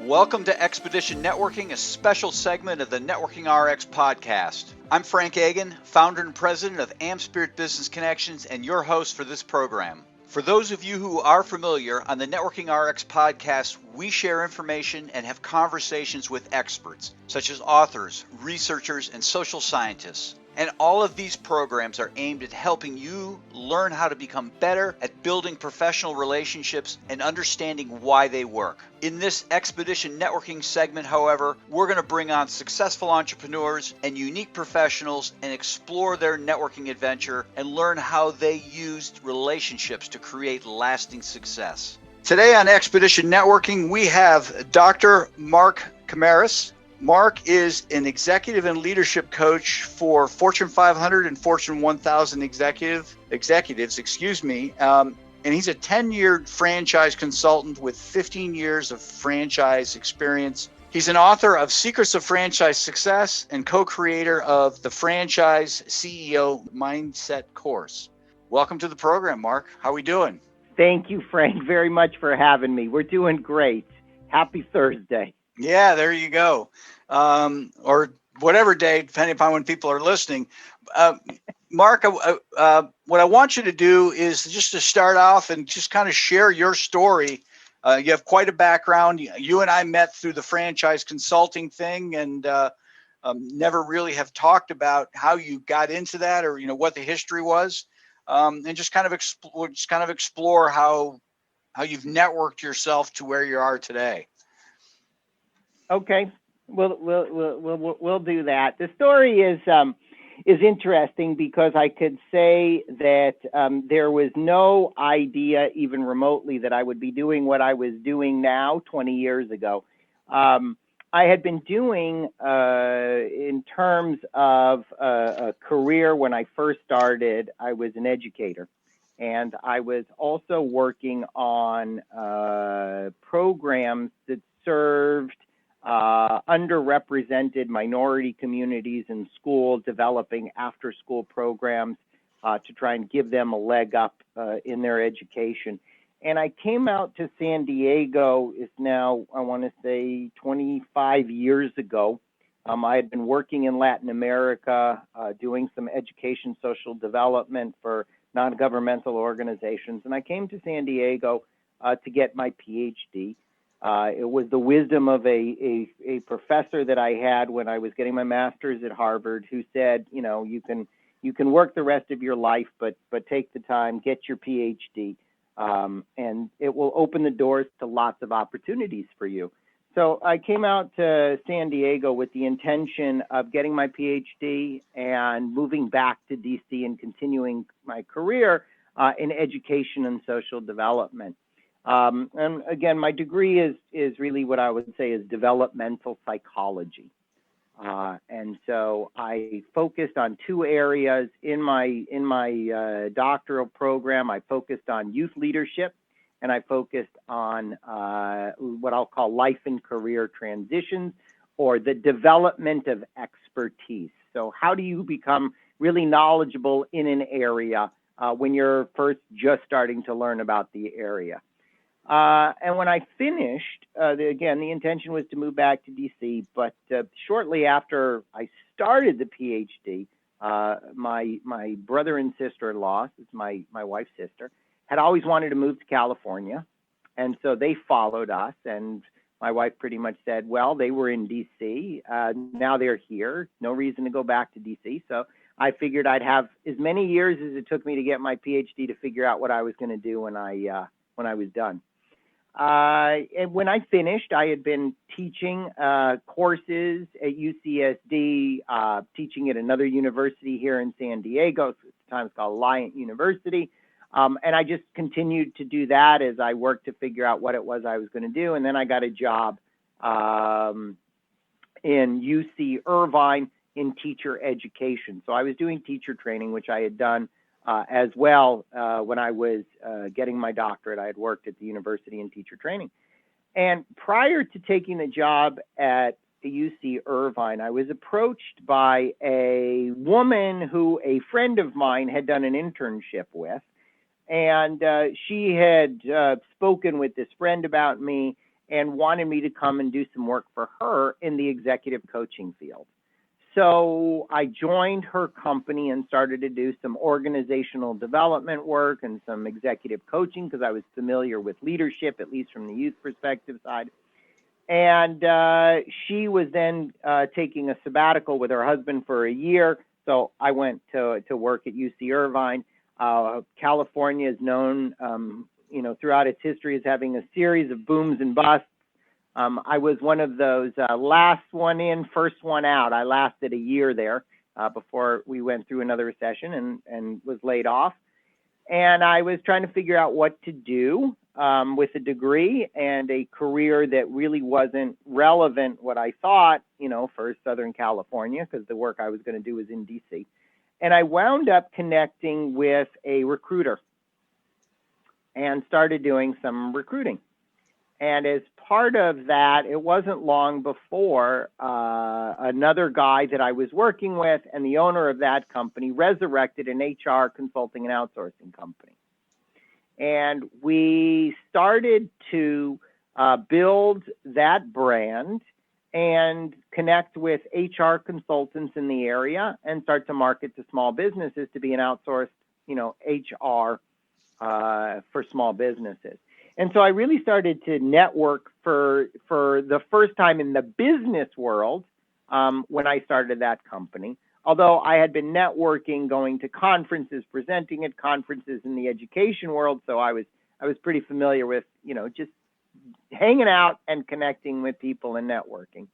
Welcome to Expedition Networking, a special segment of the Networking RX podcast. I'm Frank Agan, founder and president of AmSpirit Business Connections and your host for this program. For those of you who are familiar, on the Networking RX podcast, we share information and have conversations with experts, such as authors, researchers, and social scientists. And all of these programs are aimed at helping you learn how to become better at building professional relationships and understanding why they work. In this Expedition Networking segment, however, we're going to bring on successful entrepreneurs and unique professionals and explore their networking adventure and learn how they used relationships to create lasting success. Today on Expedition Networking, we have Dr. Mark Camaris. Mark is an executive and leadership coach for Fortune 500 and Fortune 1000 executives, and he's a 10-year franchise consultant with 15 years of franchise experience. He's an author of Secrets of Franchise Success and co-creator of the Franchise CEO Mindset course. Welcome to the program, Mark. How are we doing? Thank you, Frank, very much for having me. We're doing great. Happy Thursday. Yeah, there you go. Or whatever day, depending upon when people are listening. Mark, what I want you to do is just to start off and just kind of share your story. You have quite a background. You and I met through the franchise consulting thing, and never really have talked about how you got into that, or what the history was, and just kind of explore how you've networked yourself to where you are today. Okay, we'll do that. The story is interesting because I could say that there was no idea even remotely that I would be doing what I was doing now 20 years ago. I had been doing, in terms of a career when I first started, I was an educator. And I was also working on programs that served underrepresented minority communities in school, developing after-school programs to try and give them a leg up in their education. And I came out to San Diego, is now, I want to say, 25 years ago. I had been working in Latin America, doing some education, social development for non-governmental organizations. And I came to San Diego to get my PhD. It was the wisdom of a professor that I had when I was getting my master's at Harvard, who said, you can work the rest of your life, but take the time, get your PhD, and it will open the doors to lots of opportunities for you. So I came out to San Diego with the intention of getting my PhD and moving back to DC and continuing my career in education and social development. And again, my degree is really what I would say is developmental psychology. And so I focused on two areas in my doctoral program. I focused on youth leadership, and I focused on what I'll call life and career transitions, or the development of expertise. So how do you become really knowledgeable in an area when you're first just starting to learn about the area? And when I finished, again, the intention was to move back to DC, but shortly after I started the PhD, my brother and sister-in-law, it's my wife's sister, had always wanted to move to California, and so they followed us, and my wife pretty much said, well, they were in DC, now they're here, no reason to go back to DC, so I figured I'd have as many years as it took me to get my PhD to figure out what I was going to do when I was done. And when I finished, I had been teaching courses at UCSD, teaching at another university here in San Diego. At the time it's called Alliant University. And I just continued to do that as I worked to figure out what it was I was going to do. And then I got a job in UC Irvine in teacher education. So I was doing teacher training, which I had done as well when I was getting my doctorate. I had worked at the university in teacher training. And prior to taking the job at UC Irvine, I was approached by a woman who a friend of mine had done an internship with. And she had spoken with this friend about me, and wanted me to come and do some work for her in the executive coaching field. So I joined her company and started to do some organizational development work and some executive coaching because I was familiar with leadership, at least from the youth perspective side. And she was then taking a sabbatical with her husband for a year. So I went to work at UC Irvine. California is known, throughout its history as having a series of booms and busts. I was one of those last one in, first one out. I lasted a year there before we went through another recession and was laid off. And I was trying to figure out what to do with a degree and a career that really wasn't relevant, what I thought, for Southern California, because the work I was going to do was in DC. And I wound up connecting with a recruiter and started doing some recruiting. And as part of that, it wasn't long before another guy that I was working with and the owner of that company resurrected an HR consulting and outsourcing company. And we started to build that brand and connect with HR consultants in the area and start to market to small businesses to be an outsourced, HR for small businesses. And so I really started to network for the first time in the business world when I started that company. Although I had been networking, going to conferences, presenting at conferences in the education world, so I was pretty familiar with, just hanging out and connecting with people and networking.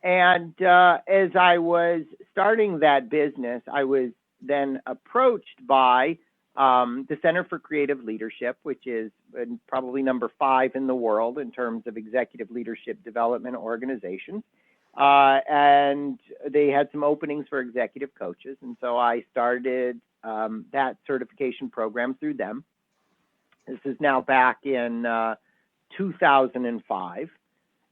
And as I was starting that business, I was then approached by the Center for Creative Leadership, which is probably number 5 in the world in terms of executive leadership development organizations. And they had some openings for executive coaches. And so I started that certification program through them. This is now back in 2005.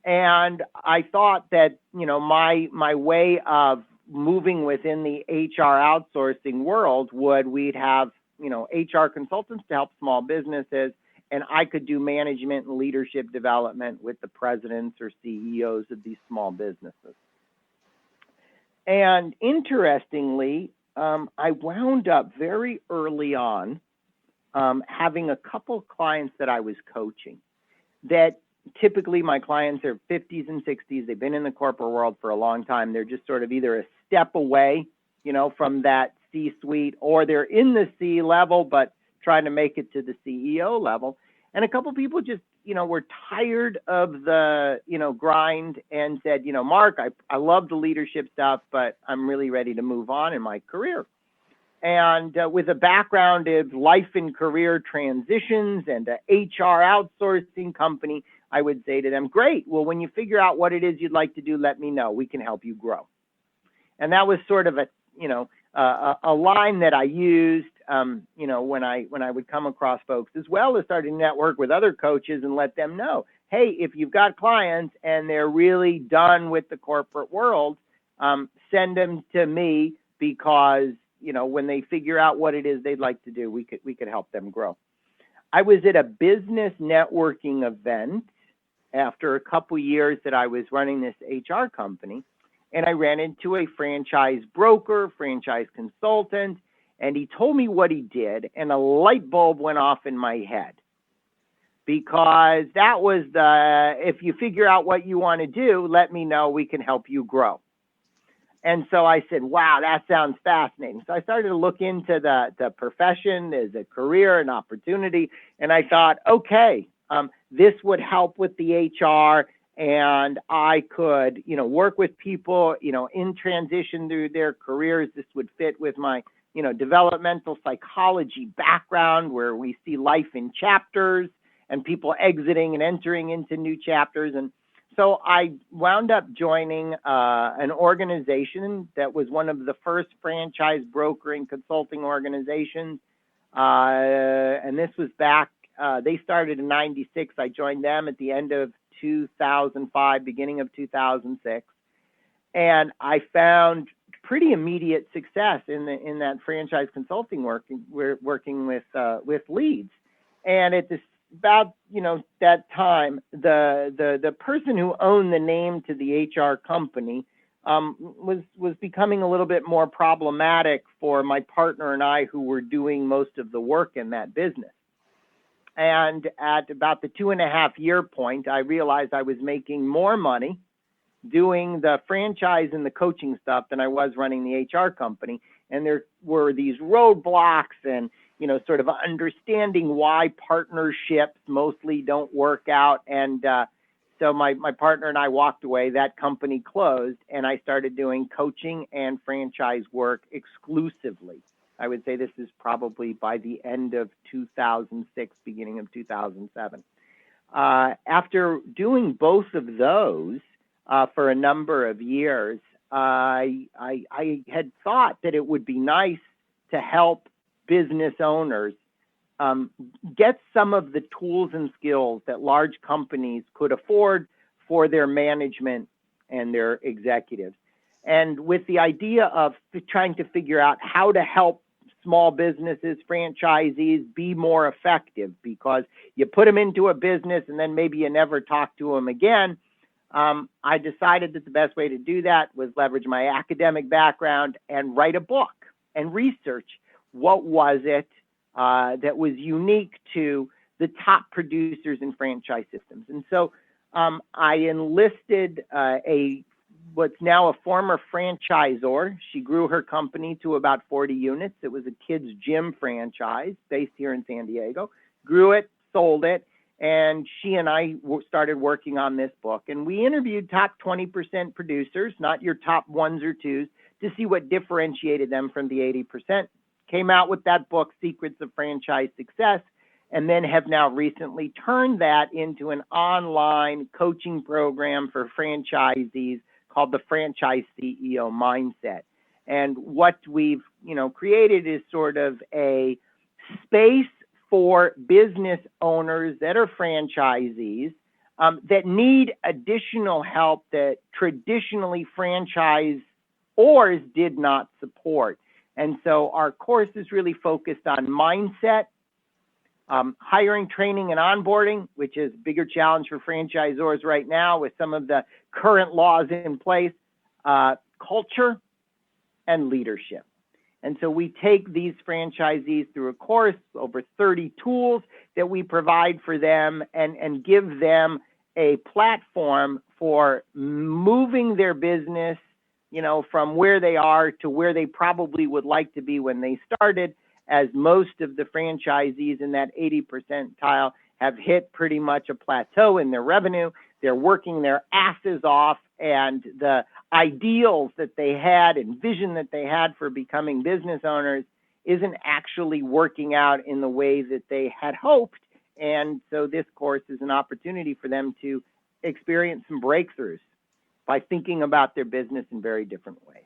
And I thought that, my way of moving within the HR outsourcing world we'd have, HR consultants to help small businesses, and I could do management and leadership development with the presidents or CEOs of these small businesses. And interestingly, I wound up very early on having a couple clients that I was coaching that typically my clients are 50s and 60s. They've been in the corporate world for a long time. They're just sort of either a step away, from that C-suite, or they're in the C level, but trying to make it to the CEO level. And a couple people just, were tired of the, grind and said, Mark, I love the leadership stuff, but I'm really ready to move on in my career. And with a background of life and career transitions and a HR outsourcing company, I would say to them, great. Well, when you figure out what it is you'd like to do, let me know. We can help you grow. And that was sort of a line that I used, when I would come across folks, as well as starting to network with other coaches and let them know, hey, if you've got clients and they're really done with the corporate world, send them to me because, when they figure out what it is they'd like to do, we could help them grow. I was at a business networking event after a couple years that I was running this HR company, and I ran into a franchise broker, franchise consultant, and he told me what he did, and a light bulb went off in my head. Because that was if you figure out what you want to do, let me know, we can help you grow. And so I said, wow, that sounds fascinating. So I started to look into the profession as a career and opportunity, and I thought, okay, this would help with the HR, and I could, work with people, in transition through their careers. This would fit with my, developmental psychology background, where we see life in chapters and people exiting and entering into new chapters. And so I wound up joining an organization that was one of the first franchise brokering consulting organizations. And this was back, they started in 96. I joined them at the end of 2005, beginning of 2006. And I found pretty immediate success in that franchise consulting working with leads. And at the about that time, the person who owned the name to the HR company was becoming a little bit more problematic for my partner and I, who were doing most of the work in that business. And at about the 2.5-year point, I realized I was making more money doing the franchise and the coaching stuff than I was running the HR company. And there were these roadblocks and, sort of understanding why partnerships mostly don't work out. And so my partner and I walked away. That company closed, and I started doing coaching and franchise work exclusively. I would say this is probably by the end of 2006, beginning of 2007. After doing both of those for a number of years, I had thought that it would be nice to help business owners get some of the tools and skills that large companies could afford for their management and their executives. And with the idea of trying to figure out how to help small businesses, franchisees be more effective, because you put them into a business and then maybe you never talk to them again. I decided that the best way to do that was leverage my academic background and write a book and research what was it that was unique to the top producers in franchise systems. And so I enlisted what's now a former franchisor. She grew her company to about 40 units. It was a kids' gym franchise based here in San Diego. Grew it, sold it, and she and I started working on this book. And we interviewed top 20% producers, not your top ones or twos, to see what differentiated them from the 80%. Came out with that book, Secrets of Franchise Success, and then have now recently turned that into an online coaching program for franchisees called the Franchise CEO Mindset. And what we've, created is sort of a space for business owners that are franchisees that need additional help that traditionally franchisors did not support. And so our course is really focused on mindset, hiring, training, and onboarding, which is a bigger challenge for franchisors right now with some of the current laws in place, culture, and leadership. And so we take these franchisees through a course, over 30 tools that we provide for them, and give them a platform for moving their business, from where they are to where they probably would like to be when they started, as most of the franchisees in that 80 percentile have hit pretty much a plateau in their revenue. They're working their asses off, and the ideals that they had and vision that they had for becoming business owners isn't actually working out in the way that they had hoped. And so this course is an opportunity for them to experience some breakthroughs by thinking about their business in very different ways.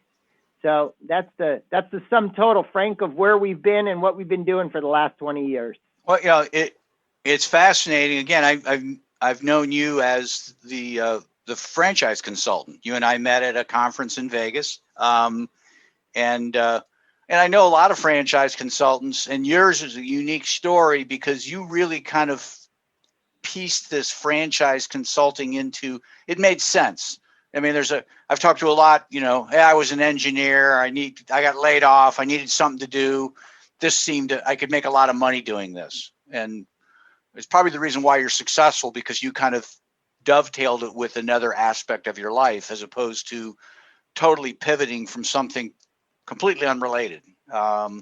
So that's the sum total, Frank, of where we've been and what we've been doing for the last 20 years. Well, it's fascinating. Again, I've known you as the franchise consultant. You and I met at a conference in Vegas, and I know a lot of franchise consultants, and yours is a unique story because you really kind of pieced this franchise consulting into, it made sense. I mean, I've talked to a lot, hey, I was an engineer. I got laid off. I needed something to do. I could make a lot of money doing this. And it's probably the reason why you're successful, because you kind of dovetailed it with another aspect of your life, as opposed to totally pivoting from something completely unrelated. At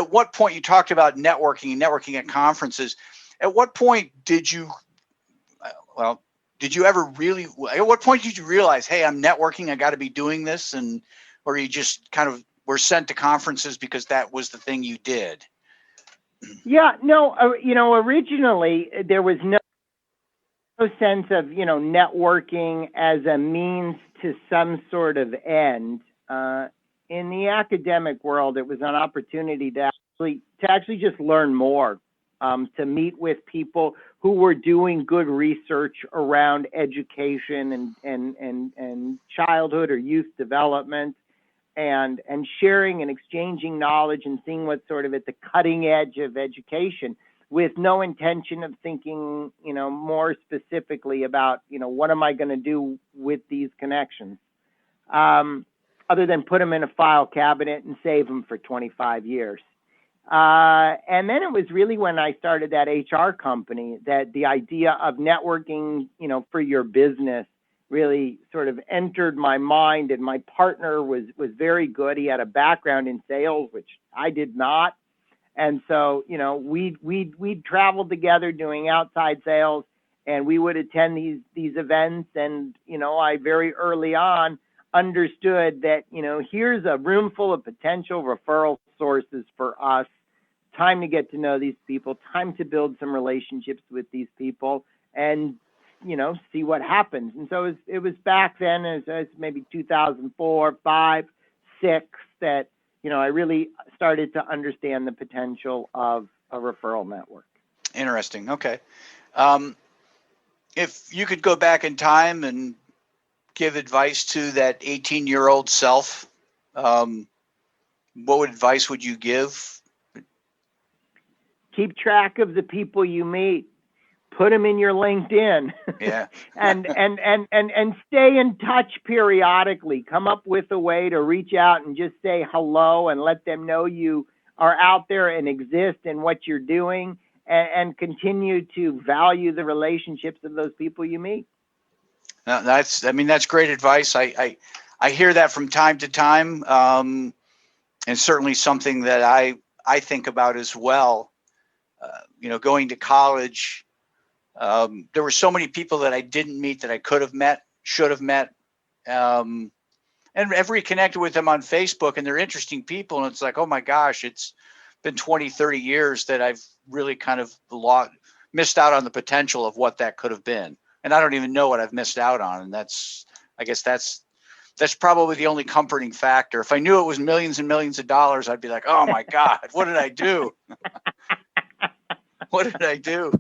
what point you talked about networking at conferences, at what point did you realize, hey, I'm networking, I got to be doing this? Or you just kind of were sent to conferences because that was the thing you did? Yeah, no, originally there was no sense of, networking as a means to some sort of end. In the academic world, it was an opportunity to actually just learn more, to meet with people who were doing good research around education and childhood or youth development, and sharing and exchanging knowledge and seeing what's sort of at the cutting edge of education. with no intention of thinking, more specifically about, what am I going to do with these connections, other than put them in a file cabinet and save them for 25 years. And then it was really when I started that HR company that the idea of networking, for your business really sort of entered my mind. And my partner was very good. He had a background in sales, which I did not. And so, we'd travel together doing outside sales, and we would attend these events. And, I very early on understood that, here's a room full of potential referral sources for us. Time to get to know these people, time to build some relationships with these people, and, see what happens. And so it was back then, as maybe 2004, 5, 6, that, I really started to understand the potential of a referral network. Interesting. Okay. If you could go back in time and give advice to that 18-year-old self, what advice would you give? Keep track of the people you meet. Put them in your LinkedIn. Yeah. and stay in touch periodically. Come up with a way to reach out and just say hello and let them know you are out there and exist and what you're doing, and continue to value the relationships of those people you meet. That's great advice. I hear that from time to time, and certainly something that I think about as well. Going to college, there were so many people that I didn't meet that I could have met, should have met, and I've reconnected with them on Facebook, and they're interesting people. And it's like, oh my gosh, it's been 20, 30 years that I've really kind of missed out on the potential of what that could have been. And I don't even know what I've missed out on. And I guess that's probably the only comforting factor. If I knew it was millions and millions of dollars, I'd be like, oh my God, what did I do? What did I do?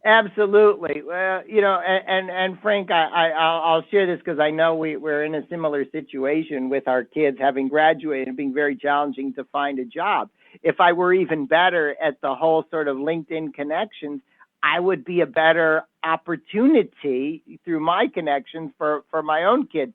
Absolutely. Well, and Frank, I'll share this because I know we're in a similar situation with our kids having graduated and being very challenging to find a job. If I were even better at the whole sort of LinkedIn connections, I would be a better opportunity through my connections for my own kid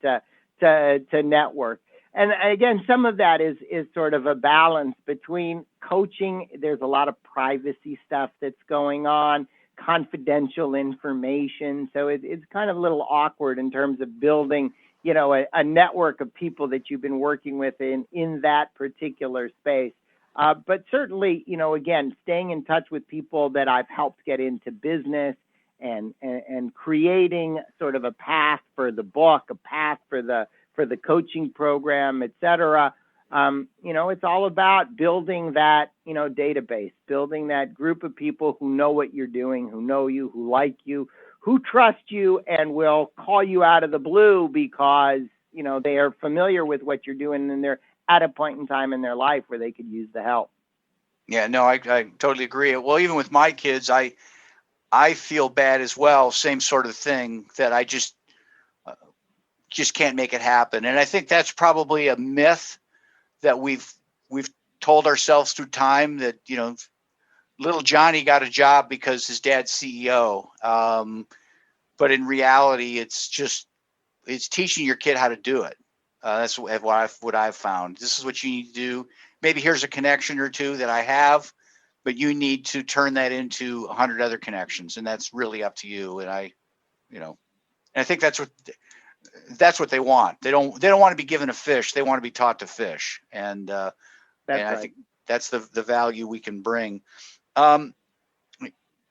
to network. And again, some of that is sort of a balance between coaching. There's a lot of privacy stuff that's going on, confidential information. So it's kind of a little awkward in terms of building, a network of people that you've been working with in that particular space. But certainly, again, staying in touch with people that I've helped get into business and creating sort of a path for the book, a path for the coaching program, et cetera. It's all about building that, database, building that group of people who know what you're doing, who know you, who like you, who trust you, and will call you out of the blue because, they are familiar with what you're doing and they're at a point in time in their life where they could use the help. Yeah, no, I totally agree. Well, even with my kids, I feel bad as well. Same sort of thing, that I just can't make it happen. And I think that's probably a myth that we've told ourselves through time, that, little Johnny got a job because his dad's CEO. But in reality, it's teaching your kid how to do it. That's what I've found. This is what you need to do. Maybe here's a connection or two that I have, but you need to turn that into 100 other connections, and that's really up to you. And I think that's what they want. They don't want to be given a fish. They want to be taught to fish. And right. I think that's the value we can bring. You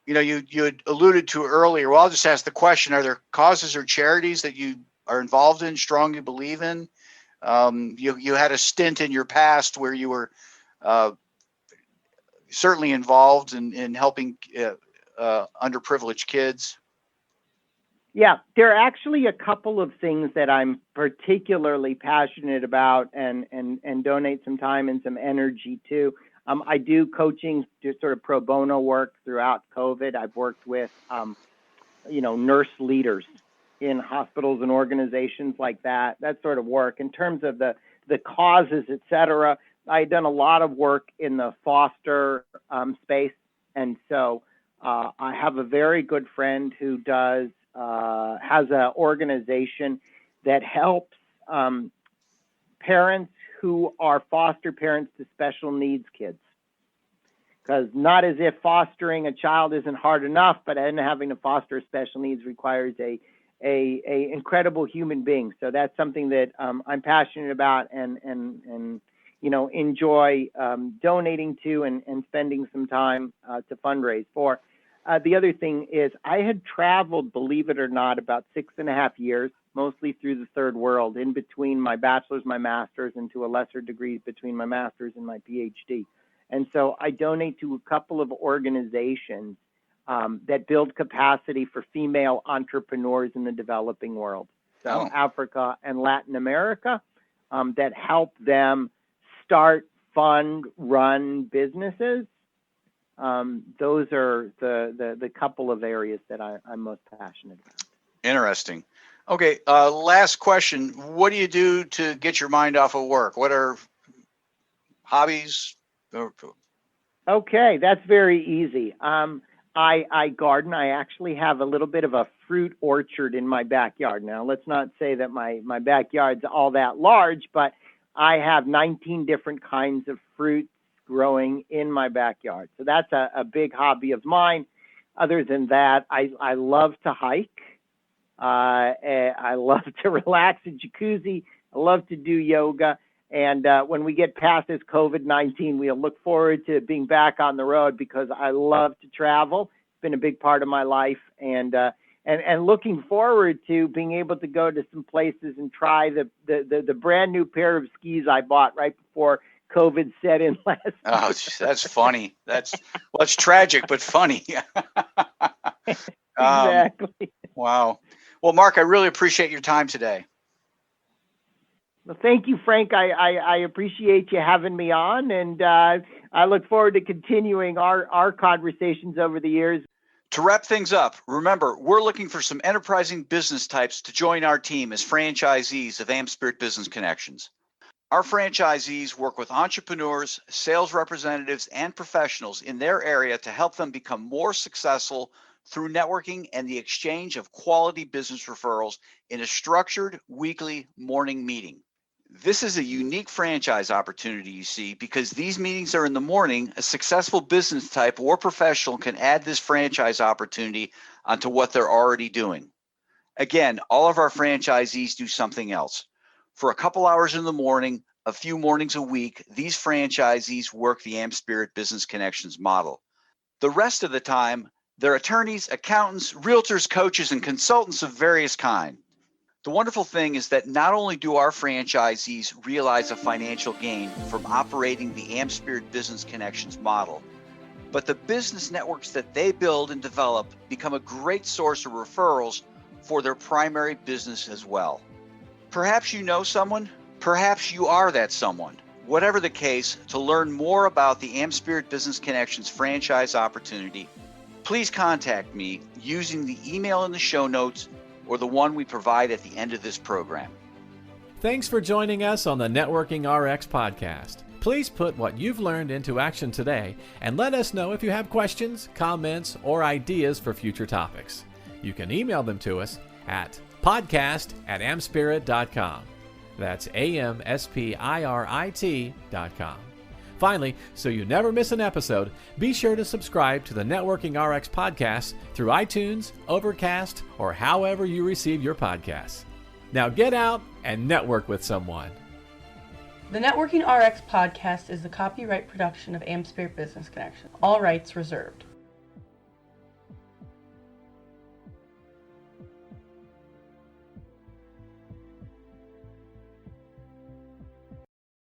had alluded to earlier. Well, I'll just ask the question: are there causes or charities that you are involved in, strongly believe in? You had a stint in your past where you were certainly involved in helping underprivileged kids. Yeah, there are actually a couple of things that I'm particularly passionate about and donate some time and some energy to. I do coaching, just sort of pro bono work throughout COVID. I've worked with, nurse leaders in hospitals and organizations like that sort of work. In terms of the causes, et cetera, I've done a lot of work in the foster space, And so I have a very good friend who has an organization that helps parents who are foster parents to special needs kids. Because not as if fostering a child isn't hard enough, but then having to foster special needs requires a incredible human being. So that's something that I'm passionate about and enjoy donating to and spending some time to fundraise for. The other thing is I had traveled, believe it or not, about 6.5 years, mostly through the third world, in between my bachelor's, my master's, and to a lesser degree between my master's and my PhD. And so I donate to a couple of organizations that build capacity for female entrepreneurs in the developing world. So Africa and Latin America, that help them start, fund, run businesses. Those are the couple of areas that I'm most passionate about. Interesting. Okay, last question. What do you do to get your mind off of work? What are hobbies? Okay, that's very easy. I garden. I actually have a little bit of a fruit orchard in my backyard. Now, let's not say that my backyard's all that large, but I have 19 different kinds of fruits growing in my backyard. So that's a big hobby of mine. Other than that, I love to hike. I love to relax in jacuzzi. I love to do yoga. And when we get past this COVID-19, we'll look forward to being back on the road because I love to travel. It's been a big part of my life, and looking forward to being able to go to some places and try the brand new pair of skis I bought right before COVID set in last year. Oh, that's funny. It's tragic but funny. Exactly. Wow. Well, Mark, I really appreciate your time today. Well, thank you, Frank. I appreciate you having me on, and I look forward to continuing our conversations over the years. To wrap things up, remember, we're looking for some enterprising business types to join our team as franchisees of AmSpirit Business Connections. Our franchisees work with entrepreneurs, sales representatives, and professionals in their area to help them become more successful through networking and the exchange of quality business referrals in a structured weekly morning meeting. This is a unique franchise opportunity, you see, because these meetings are in the morning. A successful business type or professional can add this franchise opportunity onto what they're already doing. Again, all of our franchisees do something else. For a couple hours in the morning, a few mornings a week, these franchisees work the AmSpirit Business Connections model. The rest of the time, they're attorneys, accountants, realtors, coaches, and consultants of various kinds. The wonderful thing is that not only do our franchisees realize a financial gain from operating the AmSpirit Business Connections model, but the business networks that they build and develop become a great source of referrals for their primary business as well. Perhaps you know someone, perhaps you are that someone. Whatever the case, to learn more about the AmSpirit Business Connections franchise opportunity, please contact me using the email in the show notes or the one we provide at the end of this program. Thanks for joining us on the Networking RX podcast. Please put what you've learned into action today and let us know if you have questions, comments, or ideas for future topics. You can email them to us at podcast@amspirit.com. That's AmSpirit.com. Finally, so you never miss an episode, be sure to subscribe to the Networking RX podcast through iTunes, Overcast, or however you receive your podcasts. Now get out and network with someone. The Networking RX podcast is the copyright production of AmSpirit Business Connection. All rights reserved.